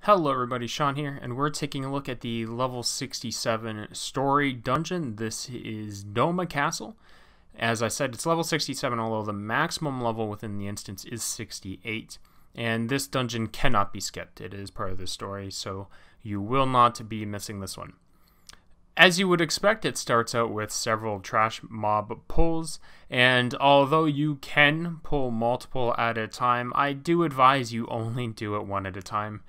Hello everybody, Sean here, and we're taking a look at the level 67 story dungeon. This is Doma Castle. As I said, it's level 67, although the maximum level within the instance is 68. And this dungeon cannot be skipped. It is part of the story, so you will not be missing this one. As you would expect, it starts out with several trash mob pulls, and although you can pull multiple at a time, I do advise you only do it one at a time.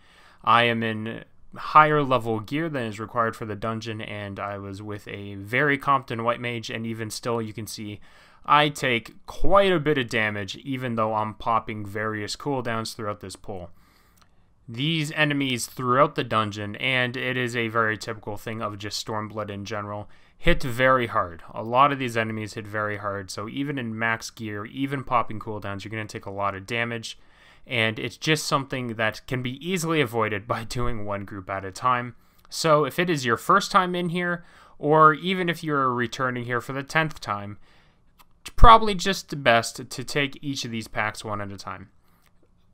I am in higher level gear than is required for the dungeon, and I was with a very competent white mage, and even still you can see I take quite a bit of damage even though I'm popping various cooldowns throughout this pull. These enemies throughout the dungeon, and it is a very typical thing of just Stormblood in general, hit very hard. A lot of these enemies hit very hard, so even in max gear, even popping cooldowns, you're going to take a lot of damage. And it's just something that can be easily avoided by doing one group at a time. So if it is your first time in here, or even if you're returning here for the 10th time, it's probably just best to take each of these packs one at a time.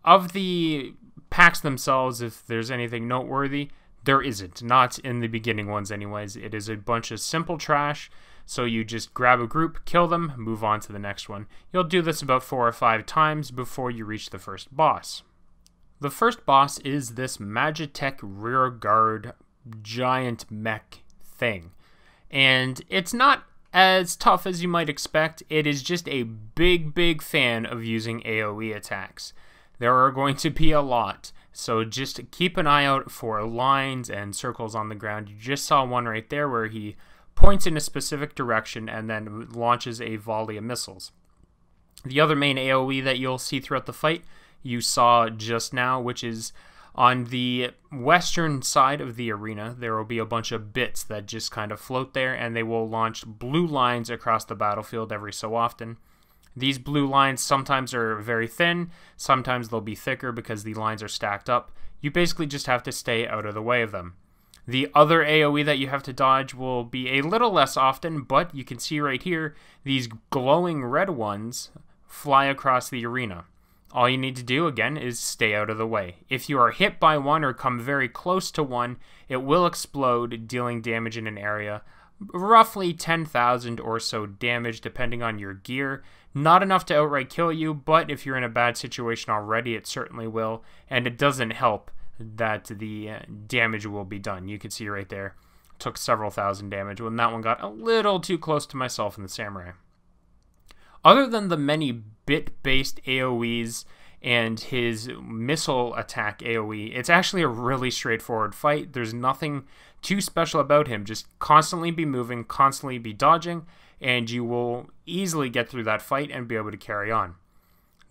Of the packs themselves, if there's anything noteworthy, there isn't. Not in the beginning ones anyways. It is a bunch of simple trash. So you just grab a group, kill them, move on to the next one. You'll do this about 4 or 5 times before you reach the first boss. The first boss is this Magitek rear guard giant mech thing. And it's not as tough as you might expect. It is just a big fan of using AoE attacks. There are going to be a lot. So just keep an eye out for lines and circles on the ground. You just saw one right there where he points in a specific direction and then launches a volley of missiles. The other main AoE that you'll see throughout the fight you saw just now, which is on the western side of the arena. There will be a bunch of bits that just kind of float there, and they will launch blue lines across the battlefield every so often. These blue lines sometimes are very thin, sometimes they'll be thicker because the lines are stacked up. You basically just have to stay out of the way of them. The other AoE that you have to dodge will be a little less often, but you can see right here, these glowing red ones fly across the arena. All you need to do, again, is stay out of the way. If you are hit by one or come very close to one, it will explode, dealing damage in an area. Roughly 10,000 or so damage, depending on your gear. Not enough to outright kill you, but if you're in a bad situation already, it certainly will, and it doesn't help that the damage will be done. You can see right there, took several thousand damage when that one got a little too close to myself and the samurai. Other than the many bit-based AoEs and his missile attack AoE, it's actually a really straightforward fight. There's nothing too special about him. Just constantly be moving, constantly be dodging, and you will easily get through that fight and be able to carry on.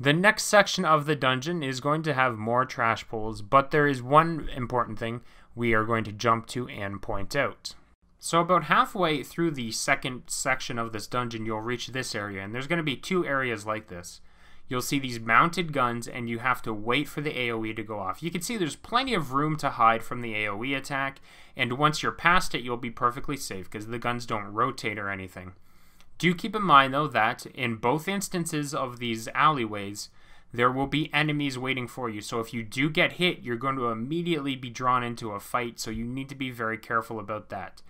The next section of the dungeon is going to have more trash pulls, but there is one important thing we are going to jump to and point out. So about halfway through the second section of this dungeon, you'll reach this area, and there's going to be 2 areas like this. You'll see these mounted guns, and you have to wait for the AoE to go off. You can see there's plenty of room to hide from the AoE attack, and once you're past it, you'll be perfectly safe because the guns don't rotate or anything. Do keep in mind, though, that in both instances of these alleyways, there will be enemies waiting for you. So if you do get hit, you're going to immediately be drawn into a fight, so you need to be very careful about that.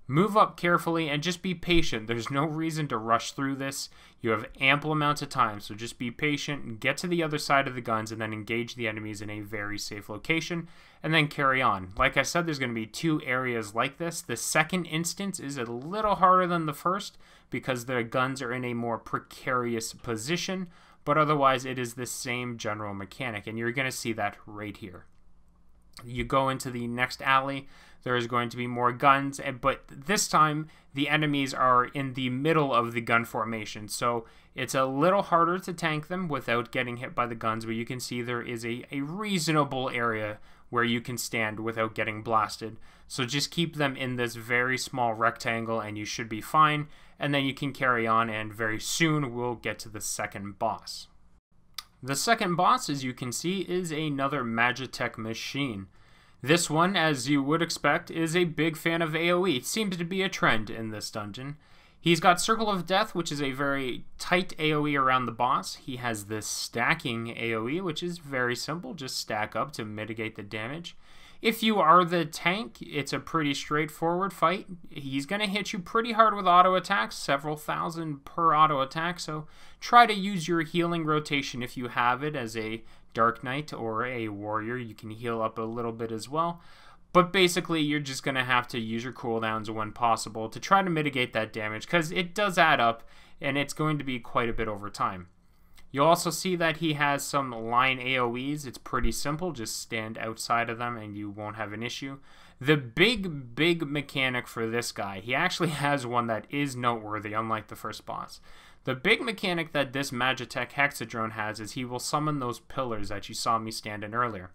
Move up carefully and just be patient. There's no reason to rush through this. You have ample amounts of time, so just be patient and get to the other side of the guns and then engage the enemies in a very safe location and then carry on. Like I said, there's going to be 2 areas like this. The second instance is a little harder than the first because the guns are in a more precarious position, but otherwise it is the same general mechanic, and you're going to see that right here. You go into the next alley, there is going to be more guns, but this time the enemies are in the middle of the gun formation, so it's a little harder to tank them without getting hit by the guns, but you can see there is a reasonable area where you can stand without getting blasted. So just keep them in this very small rectangle and you should be fine, and then you can carry on, and very soon we'll get to the second boss. The second boss, as you can see, is another Magitek machine. This one, as you would expect, is a big fan of AoE. It seems to be a trend in this dungeon. He's got Circle of Death, which is a very tight AoE around the boss. He has this stacking AoE, which is very simple. Just stack up to mitigate the damage. If you are the tank, it's a pretty straightforward fight. He's going to hit you pretty hard with auto attacks, several thousand per auto attack, so try to use your healing rotation if you have it as a Dark Knight or a warrior. You can heal up a little bit as well. But basically, you're just going to have to use your cooldowns when possible to try to mitigate that damage, because it does add up, and it's going to be quite a bit over time. You'll also see that he has some line AoEs. It's pretty simple. Just stand outside of them, and you won't have an issue. The big mechanic for this guy, he actually has one that is noteworthy, unlike the first boss. The big mechanic that this Magitek Hexadrone has is he will summon those pillars that you saw me stand in earlier.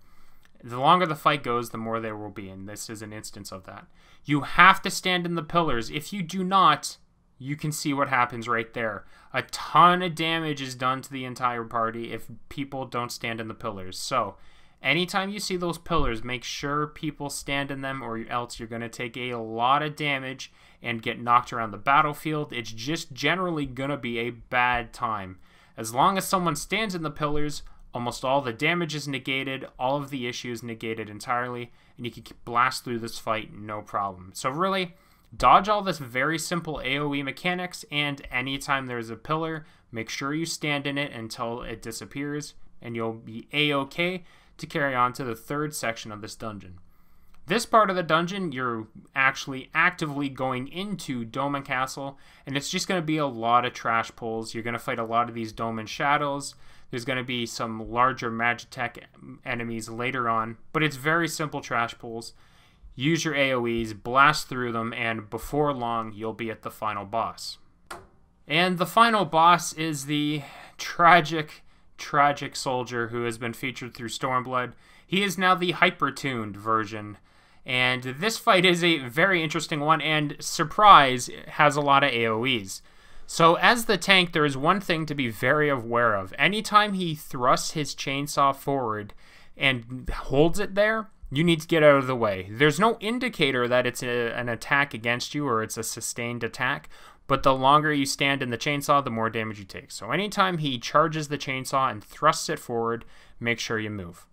The longer the fight goes, the more there will be, and this is an instance of that. You have to stand in the pillars. If you do not, you can see what happens right there. A ton of damage is done to the entire party if people don't stand in the pillars. So, anytime you see those pillars, make sure people stand in them, or else you're going to take a lot of damage and get knocked around the battlefield. It's just generally going to be a bad time. As long as someone stands in the pillars, almost all the damage is negated, all of the issues negated entirely, and you can blast through this fight no problem. So really, dodge all this very simple AoE mechanics, and anytime there's a pillar, make sure you stand in it until it disappears, and you'll be A-OK to carry on to the third section of this dungeon. This part of the dungeon, you're actually actively going into Doma Castle, and it's just going to be a lot of trash pulls. You're going to fight a lot of these Doma shadows. There's going to be some larger Magitek enemies later on, but it's very simple trash pulls. Use your AoEs, blast through them, and before long, you'll be at the final boss. And the final boss is the tragic soldier who has been featured through Stormblood. He is now the hyper-tuned version. And this fight is a very interesting one, and surprise, has a lot of AoEs. So as the tank, there is one thing to be very aware of. Anytime he thrusts his chainsaw forward and holds it there, you need to get out of the way. There's no indicator that it's an attack against you or it's a sustained attack, but the longer you stand in the chainsaw, the more damage you take. So anytime he charges the chainsaw and thrusts it forward, make sure you move.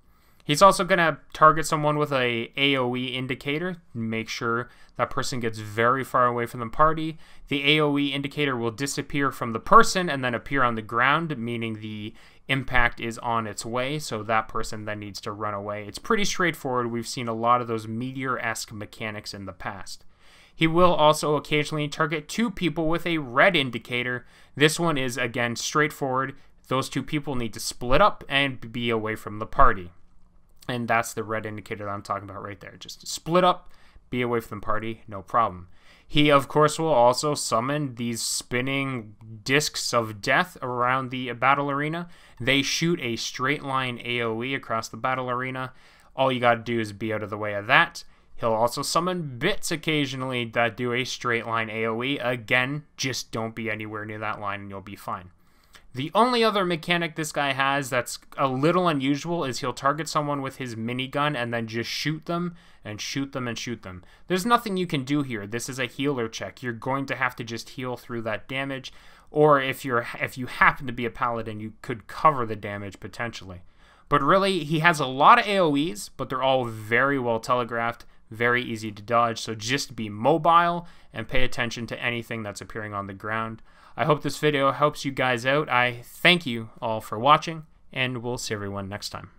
He's also going to target someone with a AoE indicator. Make sure that person gets very far away from the party. The AoE indicator will disappear from the person and then appear on the ground, meaning the impact is on its way, so that person then needs to run away. It's pretty straightforward. We've seen a lot of those meteor-esque mechanics in the past. He will also occasionally target two people with a red indicator. This one is, again, straightforward. Those two people need to split up and be away from the party. And that's the red indicator that I'm talking about right there. Just split up, be away from the party, no problem. He, of course, will also summon these spinning discs of death around the battle arena. They shoot a straight line AoE across the battle arena. All you got to do is be out of the way of that. He'll also summon bits occasionally that do a straight line AoE. Again, just don't be anywhere near that line and you'll be fine. The only other mechanic this guy has that's a little unusual is he'll target someone with his minigun and then just shoot them and shoot them and shoot them. There's nothing you can do here. This is a healer check. You're going to have to just heal through that damage, or if you happen to be a paladin, you could cover the damage potentially. But really, he has a lot of AoEs, but they're all very well telegraphed, very easy to dodge, so just be mobile and pay attention to anything that's appearing on the ground. I hope this video helps you guys out. I thank you all for watching, and we'll see everyone next time.